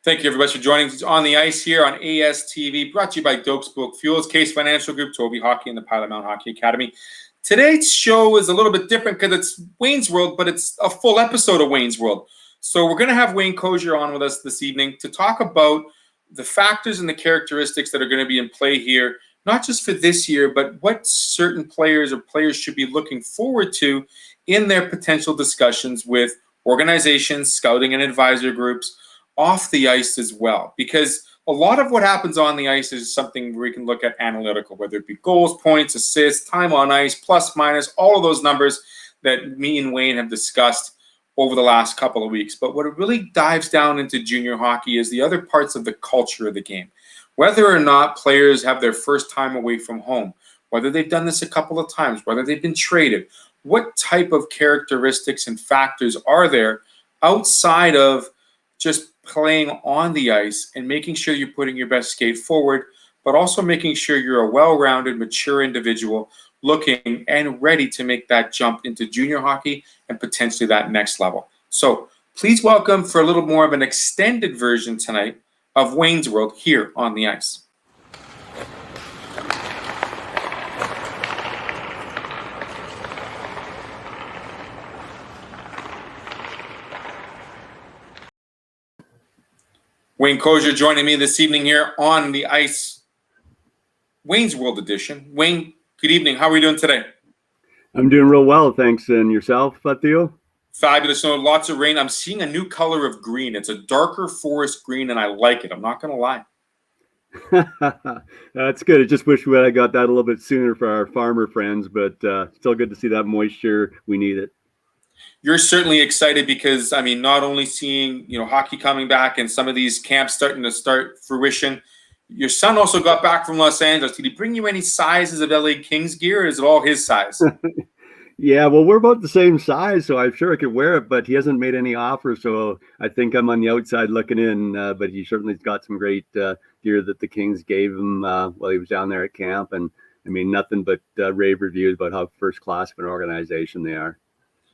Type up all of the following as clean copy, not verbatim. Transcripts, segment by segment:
Thank you, everybody, for joining us on the ice here on ASTV, brought to you by Dokes Book Fuels, Case Financial Group, Toby Hockey, and the Pilot Mountain Hockey Academy. Today's show is a little bit different because it's Wayne's World, but it's a full episode of Wayne's World. So we're going to have Wayne Kosior on with us this evening to talk about the factors and the characteristics that are going to be in play here, not just for this year, but what certain players should be looking forward to in their potential discussions with organizations, scouting and advisor groups, off the ice as well, because a lot of what happens on the ice is something we can look at analytical, whether it be goals, points, assists, time on ice, plus, minus, all of those numbers that me and Wayne have discussed over the last couple of weeks. But what it really dives down into junior hockey is the other parts of the culture of the game, whether or not players have their first time away from home, whether they've done this a couple of times, whether they've been traded, what type of characteristics and factors are there outside of just playing on the ice and making sure you're putting your best skate forward, but also making sure you're a well-rounded, mature individual looking and ready to make that jump into junior hockey and potentially that next level. So please welcome, for a little more of an extended version tonight, of Wayne's World here on the ice. Wayne Kosior joining me this evening here on the ice, Wayne's World edition. Wayne, good evening. How are you doing today? I'm doing real well, thanks. And yourself, Theo? Fabulous. No, lots of rain. I'm seeing a new color of green. It's a darker forest green, and I like it. I'm not going to lie. That's good. I just wish we had got that a little bit sooner for our farmer friends, but still good to see that moisture. We need it. You're certainly excited because, I mean, not only seeing, hockey coming back and some of these camps starting to start fruition, your son also got back from Los Angeles. Did he bring you any sizes of LA Kings gear, or is it all his size? Yeah, well, we're about the same size, so I'm sure I could wear it, but he hasn't made any offers, so I think I'm on the outside looking in, but he certainly's got some great gear that the Kings gave him while he was down there at camp, and, I mean, nothing but rave reviews about how first-class of an organization they are.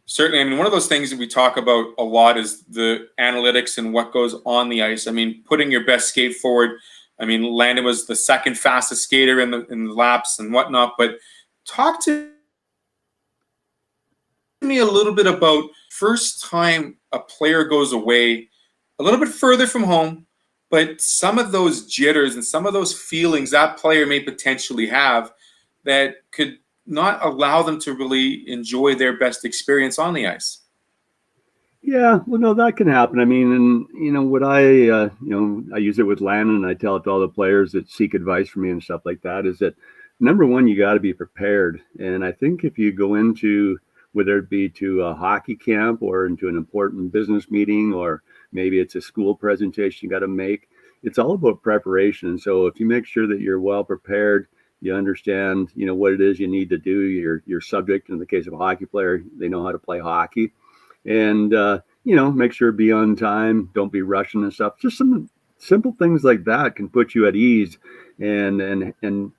Certainly. I mean, one of those things that we talk about a lot is the analytics and what goes on the ice. I mean, putting your best skate forward. I mean, Landon was the second fastest skater in the laps and whatnot. But talk to me a little bit about first time a player goes away a little bit further from home, but some of those jitters and some of those feelings that player may potentially have that could not allow them to really enjoy their best experience on the ice. Yeah, well, no, that can happen. I mean, and what I use it with Landon, and I tell it to all the players that seek advice from me and stuff like that, is that number one, you got to be prepared. And I think if you go into, whether it be to a hockey camp or into an important business meeting, or maybe it's a school presentation you got to make, it's all about preparation. And so if you make sure that you're well prepared, you understand, what it is you need to do. Your subject, in the case of a hockey player, they know how to play hockey, and make sure be on time. Don't be rushing and stuff. Just some simple things like that can put you at ease and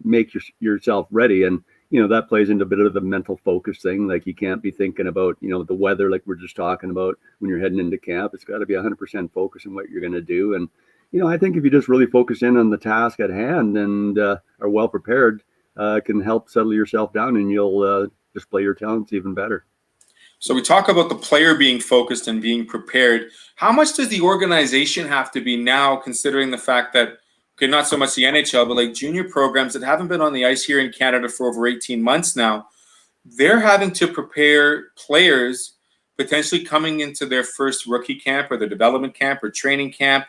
make yourself ready. And that plays into a bit of the mental focus thing. Like, you can't be thinking about the weather, like we're just talking about, when you're heading into camp. It's got to be 100% focus on what you're going to do. And I think if you just really focus in on the task at hand and are well prepared, can help settle yourself down, and you'll display your talents even better. So we talk about the player being focused and being prepared. How much does the organization have to be now, considering the fact that, okay, not so much the NHL, but like junior programs that haven't been on the ice here in Canada for over 18 months now, they're having to prepare players potentially coming into their first rookie camp or their development camp or training camp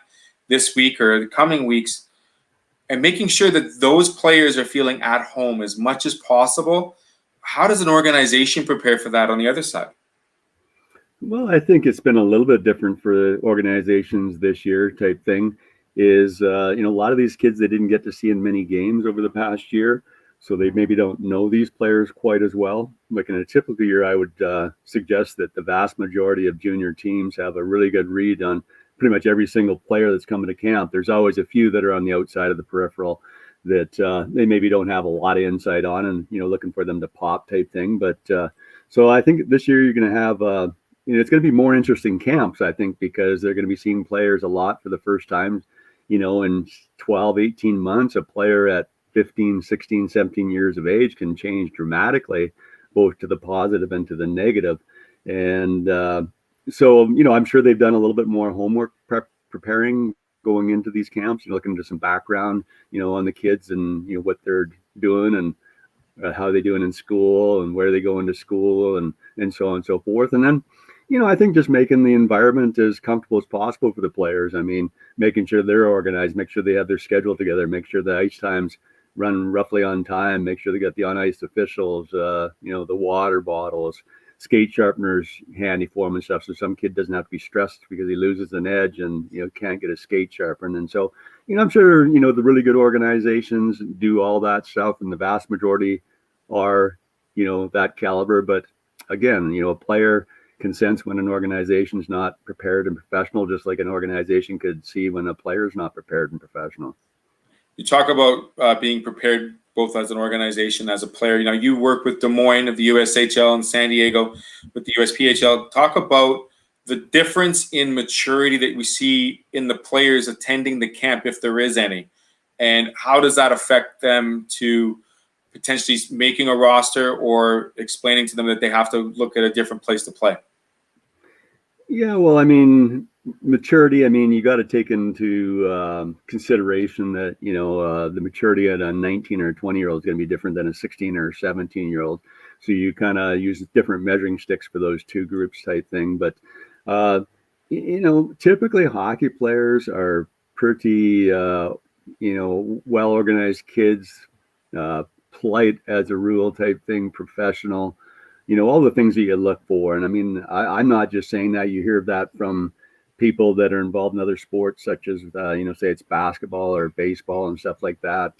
this week or the coming weeks, and making sure that those players are feeling at home as much as possible. How does an organization prepare for that on the other side? Well, I think it's been a little bit different for organizations this year type thing is, a lot of these kids they didn't get to see in many games over the past year, so they maybe don't know these players quite as well. Like in a typical year, I would suggest that the vast majority of junior teams have a really good read on pretty much every single player that's coming to camp. There's always a few that are on the outside of the peripheral that they maybe don't have a lot of insight on, and looking for them to pop type thing. But so I think this year you're going to have it's going to be more interesting camps, I think, because they're going to be seeing players a lot for the first time, in 12, 18 months. A player at 15, 16, 17 years of age can change dramatically, both to the positive and to the negative. And so, I'm sure they've done a little bit more homework preparing going into these camps, looking into some background, on the kids and, what they're doing and how are they doing in school and where are they going to school and so on and so forth. And then, I think just making the environment as comfortable as possible for the players. I mean, making sure they're organized, make sure they have their schedule together, make sure the ice times run roughly on time, make sure they got the on-ice officials, the water bottles, skate sharpeners handy for them and stuff. So some kid doesn't have to be stressed because he loses an edge and, can't get a skate sharpened. And so, I'm sure, the really good organizations do all that stuff, and the vast majority are, that caliber. But again, a player can sense when an organization's not prepared and professional, just like an organization could see when a player's not prepared and professional. You talk about being prepared both as an organization, as a player. You work with Des Moines of the USHL and San Diego with the USPHL. Talk about the difference in maturity that we see in the players attending the camp, if there is any, and how does that affect them to potentially making a roster or explaining to them that they have to look at a different place to play? Yeah, well, I mean, maturity, I mean, you got to take into consideration that, the maturity at a 19 or 20-year-old is going to be different than a 16 or 17-year-old. So you kind of use different measuring sticks for those two groups type thing. But, typically hockey players are pretty, well-organized kids, polite as a rule type thing, professional. All the things that you look for. And I mean, I'm not just saying that. You hear that from people that are involved in other sports, such as, say it's basketball or baseball and stuff like that.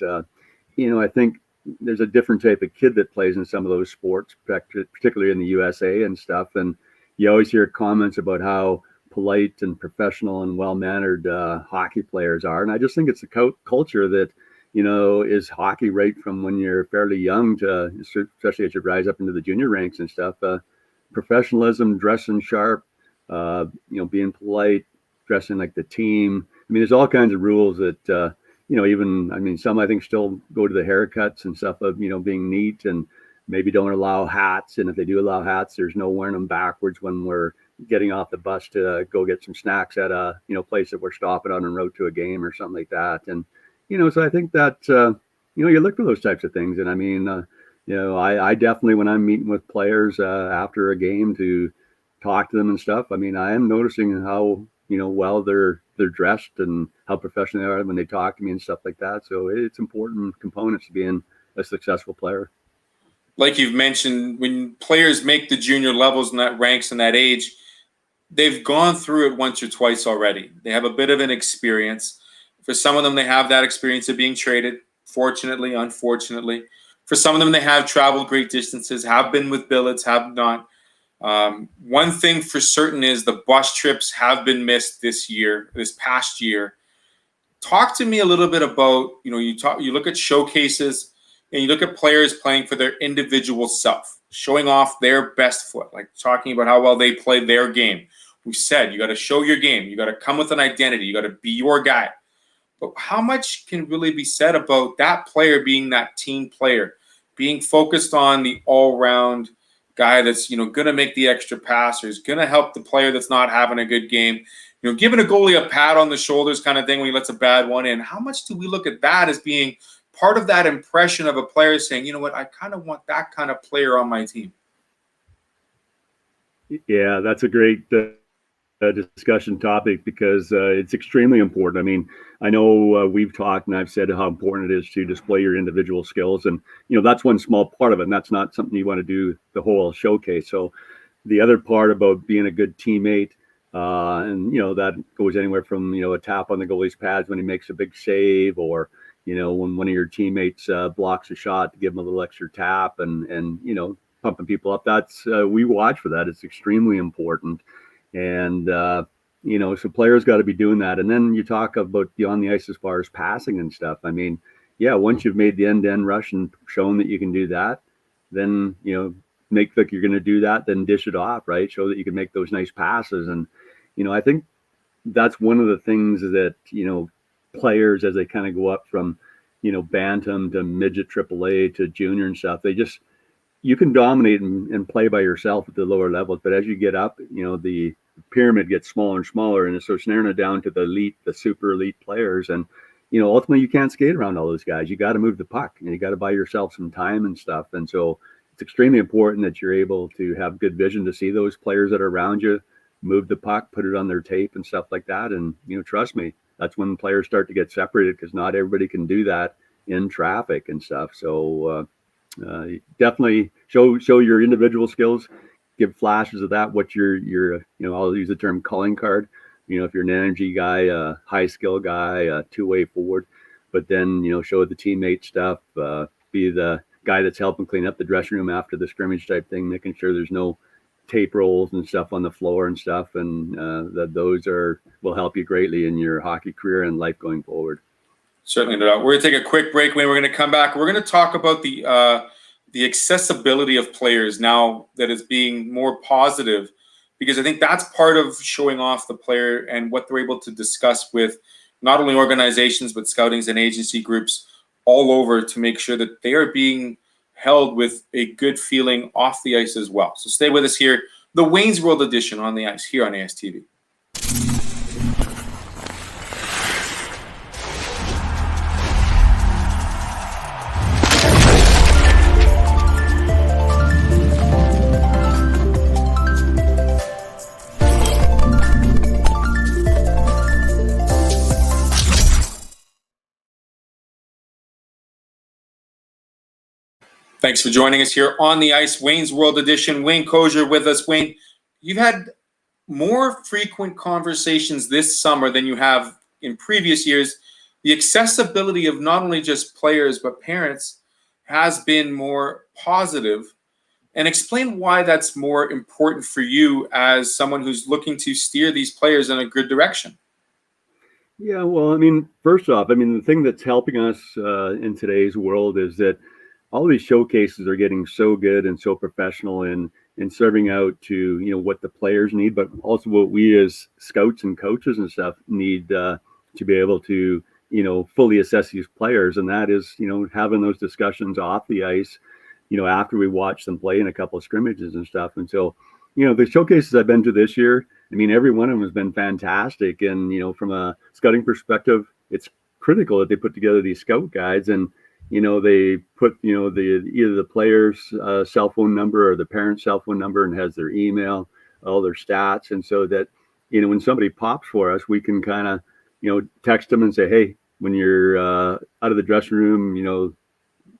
I think there's a different type of kid that plays in some of those sports, particularly in the USA and stuff. And you always hear comments about how polite and professional and well-mannered hockey players are. And I just think it's a culture that, is hockey right from when you're fairly young to, especially as you rise up into the junior ranks and stuff, professionalism, dressing sharp, being polite, dressing like the team. I mean, there's all kinds of rules that, some I think still go to the haircuts and stuff of, being neat and maybe don't allow hats. And if they do allow hats, there's no wearing them backwards when we're getting off the bus to go get some snacks at a, place that we're stopping on en route to a game or something like that. And, so I think that, you look for those types of things. And I mean, I definitely, when I'm meeting with players after a game to talk to them and stuff, I mean, I am noticing how, well they're dressed and how professional they are when they talk to me and stuff like that. So it's important components to being a successful player. Like you've mentioned, when players make the junior levels and that ranks and that age, they've gone through it once or twice already. They have a bit of an experience. For some of them, they have that experience of being traded, fortunately, unfortunately. For some of them, they have traveled great distances, have been with billets, have not. One thing for certain is the bus trips have been missed this past year. Talk to me a little bit about, you look at showcases and you look at players playing for their individual self, showing off their best foot, like talking about how well they play their game. We said you got to show your game. You got to come with an identity. You got to be your guy. But how much can really be said about that player being that team player, being focused on the all-round guy that's, going to make the extra pass or is going to help the player that's not having a good game, giving a goalie a pat on the shoulders kind of thing when he lets a bad one in. How much do we look at that as being part of that impression of a player saying, you know what, I kind of want that kind of player on my team? Yeah, that's a great discussion topic because it's extremely important. I mean, I know we've talked and I've said how important it is to display your individual skills, and that's one small part of it, and that's not something you want to do the whole showcase. So the other part about being a good teammate, and that goes anywhere from a tap on the goalie's pads when he makes a big save, or when one of your teammates blocks a shot, to give him a little extra tap, and pumping people up. That's we watch for that. It's extremely important. And, so players got to be doing that. And then you talk about beyond the ice as far as passing and stuff. I mean, yeah, once you've made the end-to-end rush and shown that you can do that, then, make like you're going to do that, then dish it off, right? Show that you can make those nice passes. And, I think that's one of the things that, players, as they kind of go up from, bantam to midget AAA to junior and stuff, you can dominate and play by yourself at the lower levels. But as you get up, the pyramid gets smaller and smaller. And so it's narrowing it down to the elite, the super elite players. And, ultimately you can't skate around all those guys. You got to move the puck and you got to buy yourself some time and stuff. And so it's extremely important that you're able to have good vision to see those players that are around you, move the puck, put it on their tape and stuff like that. And, trust me, that's when players start to get separated, because not everybody can do that in traffic and stuff. So definitely show your individual skills, give flashes of that, what your I'll use the term calling card. If you're an energy guy, a high skill guy, a two-way forward, but then, show the teammate stuff, be the guy that's helping clean up the dressing room after the scrimmage type thing, making sure there's no tape rolls and stuff on the floor and stuff. And those will help you greatly in your hockey career and life going forward. Certainly no doubt. We're going to take a quick break. When we're going to come back, we're going to talk about the accessibility of players now that is being more positive, because I think that's part of showing off the player and what they're able to discuss with not only organizations, but scoutings and agency groups all over, to make sure that they are being held with a good feeling off the ice as well. So stay with us here, the Wayne's World edition on the ice here on ASTV. Thanks for joining us here on the ice, Wayne's World Edition. Wayne Kosior with us. Wayne, you've had more frequent conversations this summer than you have in previous years. The accessibility of not only just players but parents has been more positive. And explain why that's more important for you as someone who's looking to steer these players in a good direction. Yeah, well, I mean, first off, the thing that's helping us in today's world is that all these showcases are getting so good and so professional in serving out to, what the players need, but also what we as scouts and coaches and stuff need to be able to, fully assess these players. And that is, having those discussions off the ice, after we watch them play in a couple of scrimmages and stuff. And so, the showcases I've been to this year, every one of them has been fantastic. And, from a scouting perspective, it's critical that they put together these scout guides, and they put, either the player's cell phone number or the parent's cell phone number, and has their email, all their stats. And so that, when somebody pops for us, we can kind of, text them and say, hey, when you're out of the dressing room,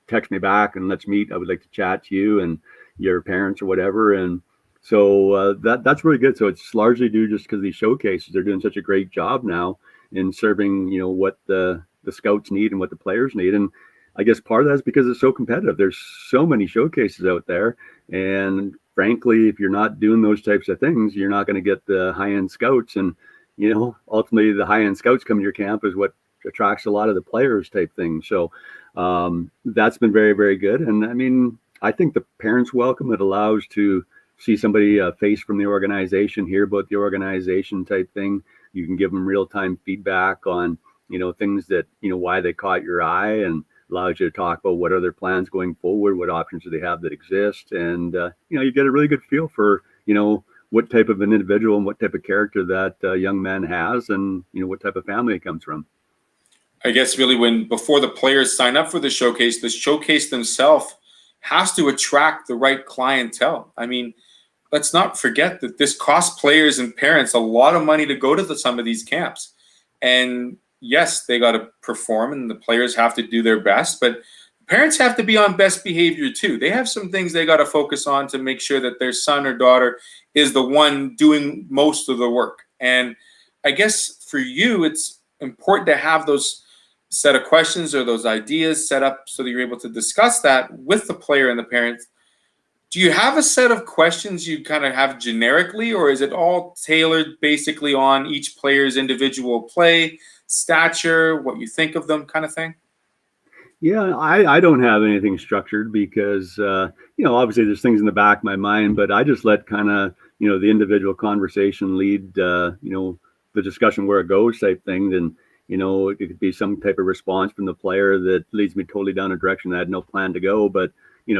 text me back and let's meet. I would like to chat to you and your parents or whatever. And so that's really good. So it's largely due just because these showcases, they're doing such a great job now in serving, what the scouts need and what the players need. And I guess part of that is because it's so competitive. There's so many showcases out there. And frankly, if you're not doing those types of things, you're not going to get the high-end scouts. And, ultimately the high-end scouts come to your camp is what attracts a lot of the players type thing. So that's been very, very good. And I think the parents welcome. It allows to see somebody face from the organization, hear about the organization type thing. You can give them real-time feedback on, things that, why they caught your eye, and allows you to talk about what are their plans going forward, what options do they have that exist. And, you get a really good feel for, what type of an individual and what type of character that young man has, and, what type of family it comes from. I guess really before the players sign up for the showcase themselves has to attract the right clientele. Let's not forget that this costs players and parents a lot of money to go to some of these camps. And yes, they got to perform and the players have to do their best, but parents have to be on best behavior too. They have some things they got to focus on to make sure that their son or daughter is the one doing most of the work. And I guess for you, it's important to have those set of questions or those ideas set up so that you're able to discuss that with the player and the parents. Do you have a set of questions you kind of have generically, or is it all tailored basically on each player's individual play, stature, what you think of them kind of thing? Yeah, I don't have anything structured because, obviously there's things in the back of my mind, but I just let kind of, the individual conversation lead, the discussion where it goes type thing. Then, it could be some type of response from the player that leads me totally down a direction I had no plan to go, but,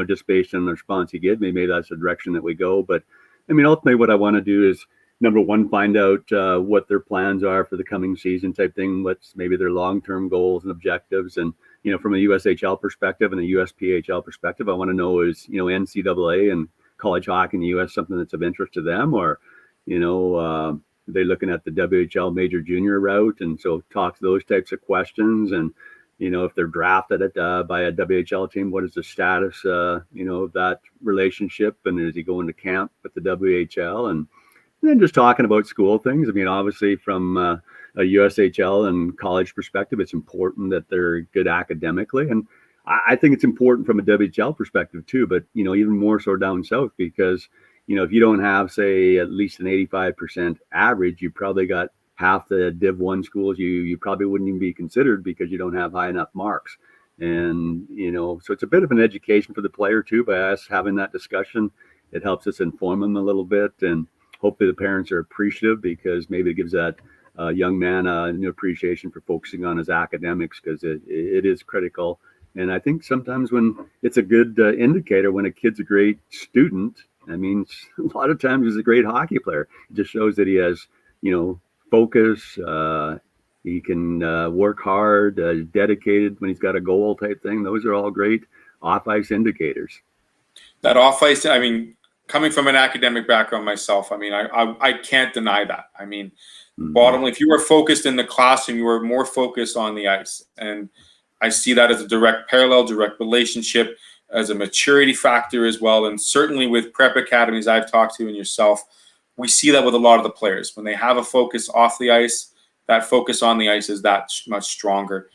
just based on the response he gave me, maybe that's the direction that we go. But I mean, ultimately what I want to do is, number one, find out what their plans are for the coming season type thing, what's maybe their long-term goals and objectives. And from a USHL perspective and a USPHL perspective, I want to know is, NCAA and college hockey in the US something that's of interest to them, or, they're looking at the WHL major junior route. And so talk to those types of questions. And, if they're drafted by a WHL team, what is the status, of that relationship? And is he going to camp with the WHL? And then just talking about school things. I mean, obviously from a USHL and college perspective, it's important that they're good academically. And I think it's important from a WHL perspective too, but, even more so down south because, if you don't have, say, at least an 85% average, you probably got half the Div 1 schools you probably wouldn't even be considered because you don't have high enough marks. And, so it's a bit of an education for the player too, by us having that discussion. It helps us inform them a little bit, and hopefully the parents are appreciative because maybe it gives that young man a new appreciation for focusing on his academics because it is critical. And I think sometimes when it's a good indicator when a kid's a great student, I mean, a lot of times he's a great hockey player. It just shows that he has, focus. He can work hard, dedicated when he's got a goal type thing. Those are all great off-ice indicators. That off-ice, I mean, coming from an academic background myself, I mean, I can't deny that. I mean, bottom line, if you were focused in the classroom, you were more focused on the ice. And I see that as a direct parallel, direct relationship, as a maturity factor as well. And certainly with prep academies I've talked to and yourself, we see that with a lot of the players. When they have a focus off the ice, that focus on the ice is that much stronger.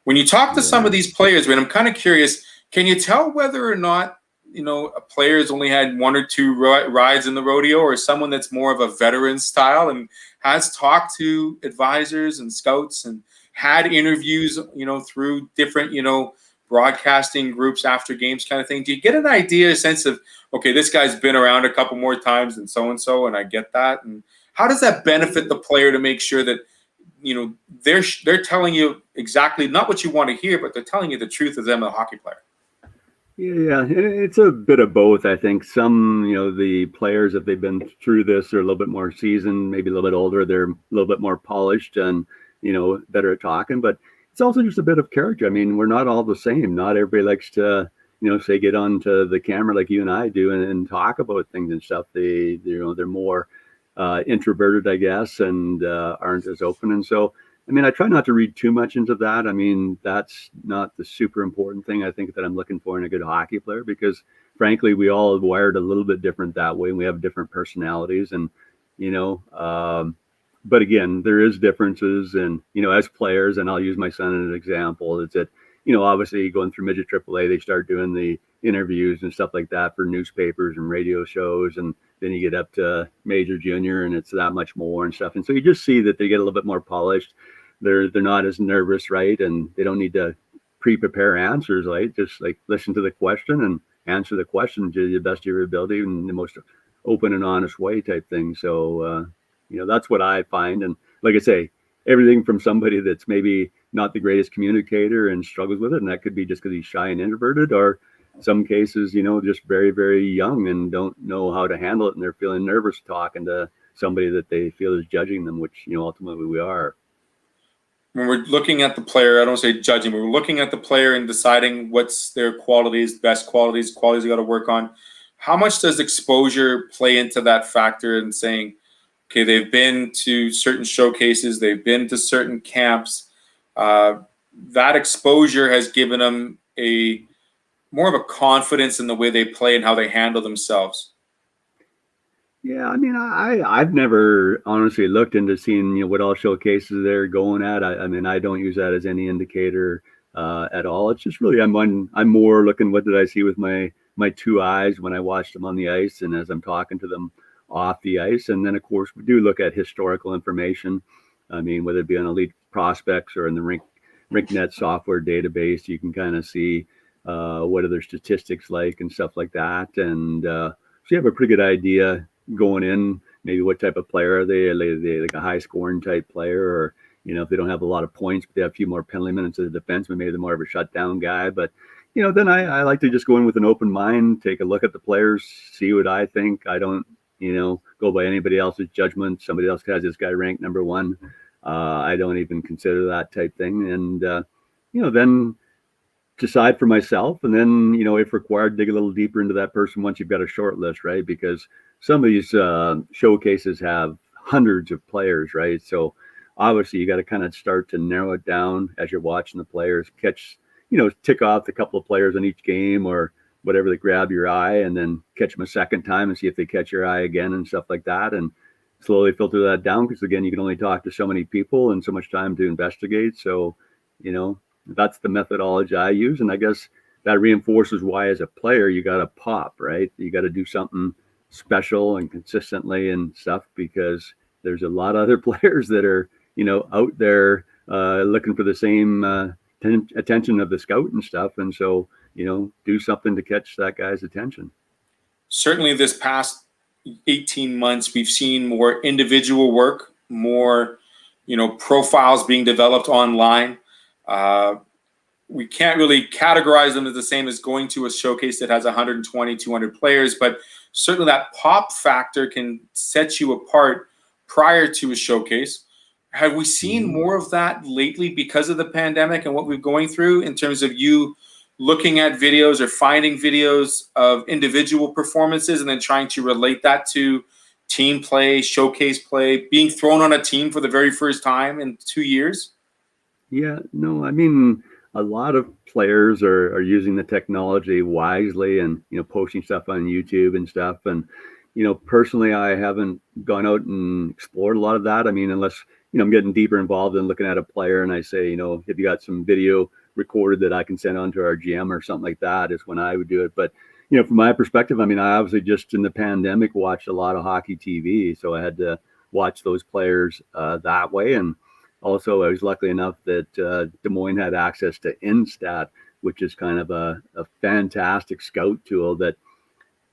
When you talk to some of these players, I'm kind of curious, can you tell whether or not, a player's only had one or two rides in the rodeo, or someone that's more of a veteran style and has talked to advisors and scouts and had interviews, through different, broadcasting groups after games kind of thing? Do you get an idea, a sense of, okay, this guy's been around a couple more times than so-and-so, and I get that? And how does that benefit the player to make sure that, they're telling you exactly not what you want to hear, but they're telling you the truth of them, a hockey player? Yeah, it's a bit of both. I think some, the players, if they've been through this, are a little bit more seasoned, maybe a little bit older. They're a little bit more polished and, better at talking. But it's also just a bit of character. I mean, we're not all the same. Not everybody likes to, say, get onto the camera like you and I do and talk about things and stuff. They're more introverted, I guess, and aren't as open. And so, I mean, I try not to read too much into that. I mean, that's not the super important thing I think that I'm looking for in a good hockey player, because frankly, we all are wired a little bit different that way. And we have different personalities and, but again, there is differences. And, as players, and I'll use my son as an example, it's that, obviously going through midget AAA, they start doing the interviews and stuff like that for newspapers and radio shows. And then you get up to major junior and it's that much more and stuff. And so you just see that they get a little bit more polished. They're not as nervous, right? And they don't need to pre-prepare answers, right? Just like listen to the question and answer the question to the best of your ability in the most open and honest way type thing. So, that's what I find. And like I say, everything from somebody that's maybe not the greatest communicator and struggles with it, and that could be just because he's shy and introverted, or some cases, just very, very young and don't know how to handle it, and they're feeling nervous talking to somebody that they feel is judging them, which, ultimately we are. When we're looking at the player, I don't say judging, but we're looking at the player and deciding what's their qualities, best qualities they got to work on. How much does exposure play into that factor and saying, okay, they've been to certain showcases, they've been to certain camps, that exposure has given them more of a confidence in the way they play and how they handle themselves? Yeah, I mean, I've never honestly looked into seeing, what all showcases they're going at. I mean, I don't use that as any indicator at all. It's just really I'm more looking, what did I see with my two eyes when I watched them on the ice and as I'm talking to them off the ice. And then of course we do look at historical information. I mean, whether it be on elite prospects or in the rink RinkNet software database. You can kind of see what are their statistics like and stuff like that. And so you have a pretty good idea going in, maybe what type of player are they? Are they like a high scoring type player, or if they don't have a lot of points, but they have a few more penalty minutes as a defenseman, maybe they're more of a shutdown guy. But then I like to just go in with an open mind, take a look at the players, see what I think. I don't, go by anybody else's judgment. Somebody else has this guy ranked number one. I don't even consider that type thing. And, then decide for myself. And then, if required, dig a little deeper into that person once you've got a short list, right? Because some of these showcases have hundreds of players, right? So obviously you got to kind of start to narrow it down as you're watching the players, catch, tick off a couple of players in each game or whatever that grab your eye, and then catch them a second time and see if they catch your eye again and stuff like that. And slowly filter that down, because again, you can only talk to so many people and so much time to investigate. So, that's the methodology I use. And I guess that reinforces why as a player, you got to pop, right? You got to do something special and consistently and stuff, because there's a lot of other players that are, out there looking for the same attention of the scout and stuff. And so, do something to catch that guy's attention. Certainly this past 18 months, we've seen more individual work, more, profiles being developed online. We can't really categorize them as the same as going to a showcase that has 120, 200 players, but certainly that pop factor can set you apart prior to a showcase. Have we seen more of that lately because of the pandemic and what we're going through, in terms of you looking at videos or finding videos of individual performances and then trying to relate that to team play, showcase play, being thrown on a team for the very first time in 2 years? Yeah, no, I mean, a lot of players are using the technology wisely and, posting stuff on YouTube and stuff. And, personally, I haven't gone out and explored a lot of that. I mean, unless, I'm getting deeper involved in looking at a player and I say, if you got some video recorded that I can send on to our GM or something like that, is when I would do it. But, from my perspective, I mean, I obviously just in the pandemic watched a lot of hockey TV. So I had to watch those players that way. And also, I was lucky enough that Des Moines had access to Instat, which is kind of a fantastic scout tool that,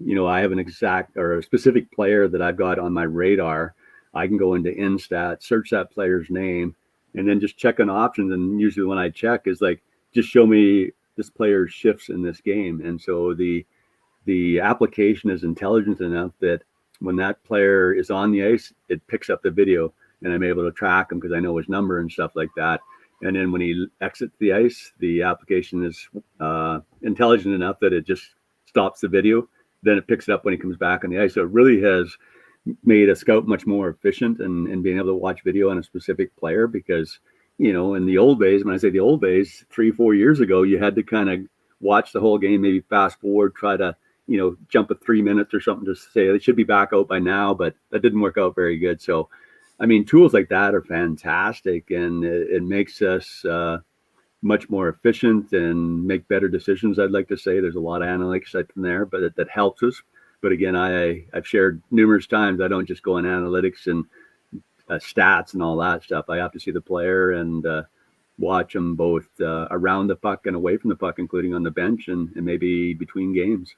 I have an exact or a specific player that I've got on my radar. I can go into Instat, search that player's name, and then just check on options. And usually when I check is like, just show me this player's shifts in this game. And so the application is intelligent enough that when that player is on the ice, it picks up the video, and I'm able to track him because I know his number and stuff like that. And then when he exits the ice, the application is intelligent enough that it just stops the video. Then it picks it up when he comes back on the ice. So it really has made a scout much more efficient and being able to watch video on a specific player, because, in the old days, when I say the old days, 3-4 years ago, you had to kind of watch the whole game, maybe fast forward, try to, jump at 3 minutes or something to say they should be back out by now, but that didn't work out very good. So, I mean, tools like that are fantastic, and it makes us much more efficient and make better decisions. I'd like to say there's a lot of analytics from there, but that helps us. But again, I've shared numerous times, I don't just go on analytics and stats and all that stuff. I have to see the player and watch them both around the puck and away from the puck, including on the bench and maybe between games.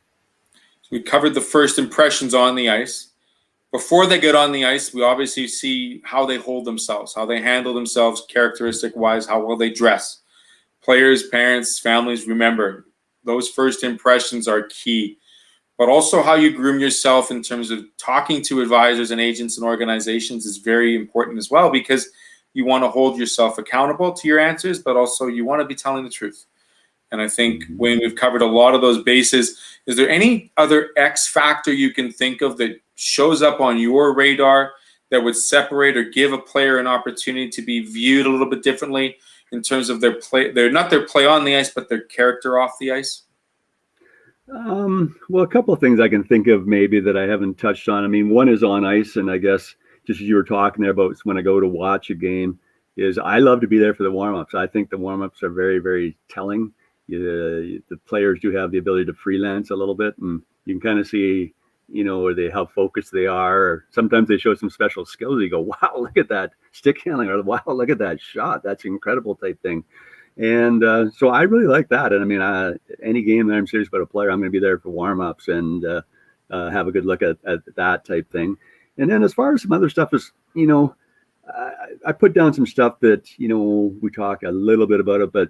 So we covered the first impressions on the ice. Before they get on the ice, we obviously see how they hold themselves, how they handle themselves characteristic-wise, how well they dress. Players, parents, families, remember, those first impressions are key. But also how you groom yourself in terms of talking to advisors and agents and organizations is very important as well, because you want to hold yourself accountable to your answers, but also you want to be telling the truth. And I think, Wayne, we've covered a lot of those bases. Is there any other X factor you can think of that shows up on your radar that would separate or give a player an opportunity to be viewed a little bit differently in terms of their play, not their play on the ice, but their character off the ice? Well, a couple of things I can think of maybe that I haven't touched on. I mean, one is on ice, and I guess just as you were talking there about when I go to watch a game, is I love to be there for the warm-ups. I think the warm-ups are very, very telling. The players do have the ability to freelance a little bit, and you can kind of see, how focused they are. Or sometimes they show some special skills. You go, wow, look at that stick handling, or wow, look at that shot. That's incredible type thing. And so I really like that. And I mean, any game that I'm serious about a player, I'm going to be there for warm-ups and have a good look at that type thing. And then as far as some other stuff is, I put down some stuff that, we talk a little bit about it, but,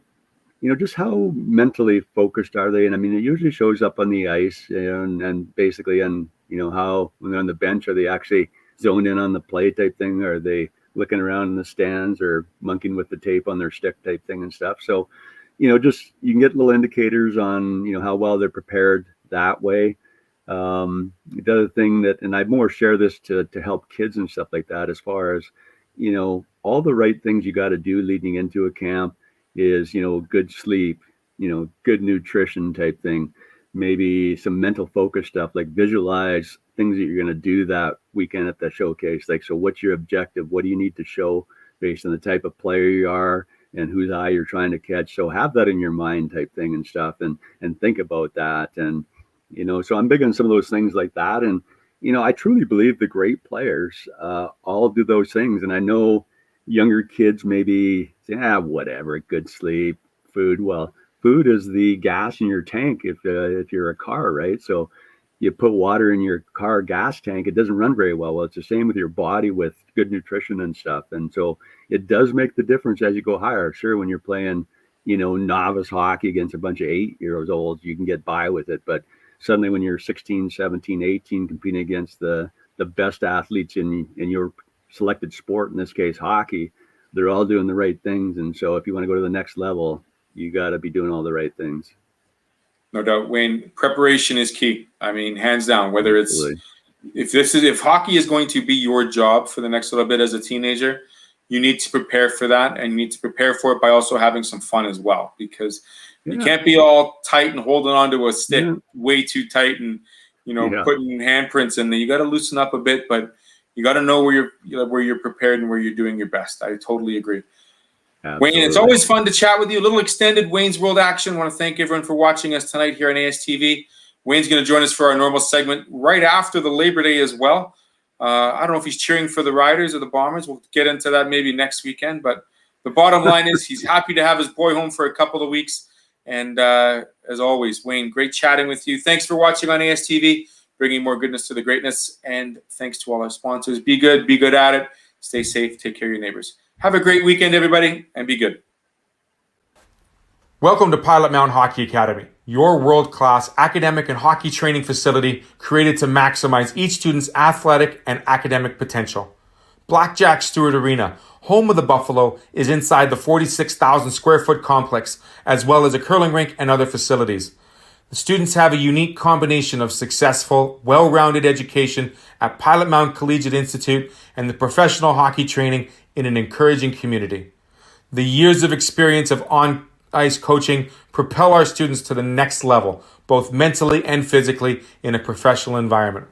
just how mentally focused are they? And I mean, it usually shows up on the ice and basically on, how when they're on the bench, are they actually zoned in on the play type thing? Or are they looking around in the stands or monkeying with the tape on their stick type thing and stuff? So, just you can get little indicators on, how well they're prepared that way. The other thing that, and I more share this to help kids and stuff like that, as far as, all the right things you got to do leading into a camp is, good sleep, good nutrition type thing, maybe some mental focus stuff, like visualize things that you're going to do that weekend at the showcase. Like, so what's your objective? What do you need to show based on the type of player you are and whose eye you're trying to catch? So have that in your mind type thing and stuff, and think about that. And, so I'm big on some of those things like that. And, I truly believe the great players all do those things. And I know younger kids maybe say, whatever, good sleep, food. Well, food is the gas in your tank if you're a car, right? So you put water in your car gas tank, it doesn't run very well. Well, it's the same with your body with good nutrition and stuff. And so it does make the difference as you go higher. Sure, when you're playing, novice hockey against a bunch of 8-year-olds, you can get by with it. But suddenly when you're 16, 17, 18, competing against the best athletes in your selected sport, in this case, hockey, they're all doing the right things. And so if you want to go to the next level, you got to be doing all the right things. No doubt, Wayne. Preparation is key. I mean, hands down. Whether it's if hockey is going to be your job for the next little bit as a teenager, you need to prepare for that, and you need to prepare for it by also having some fun as well. Because you can't be all tight and holding onto a stick way too tight, and putting handprints in there. You got to loosen up a bit, but you got to know where you're prepared and where you're doing your best. I totally agree. Absolutely. Wayne, it's always fun to chat with you. A little extended Wayne's World action. I want to thank everyone for watching us tonight here on ASTV. Wayne's going to join us for our normal segment right after the Labor Day as well. I don't know if he's cheering for the Riders or the Bombers. We'll get into that maybe next weekend. But the bottom line is he's happy to have his boy home for a couple of weeks. And as always, Wayne, great chatting with you. Thanks for watching on ASTV, bringing more goodness to the greatness. And thanks to all our sponsors. Be good at it. Stay safe. Take care of your neighbors. Have a great weekend, everybody, and be good. Welcome to Pilot Mountain Hockey Academy, your world-class academic and hockey training facility created to maximize each student's athletic and academic potential. Blackjack Stewart Arena, home of the Buffalo, is inside the 46,000 square foot complex, as well as a curling rink and other facilities. The students have a unique combination of successful, well-rounded education at Pilot Mountain Collegiate Institute and the professional hockey training in an encouraging community. The years of experience of on-ice coaching propel our students to the next level, both mentally and physically, in a professional environment.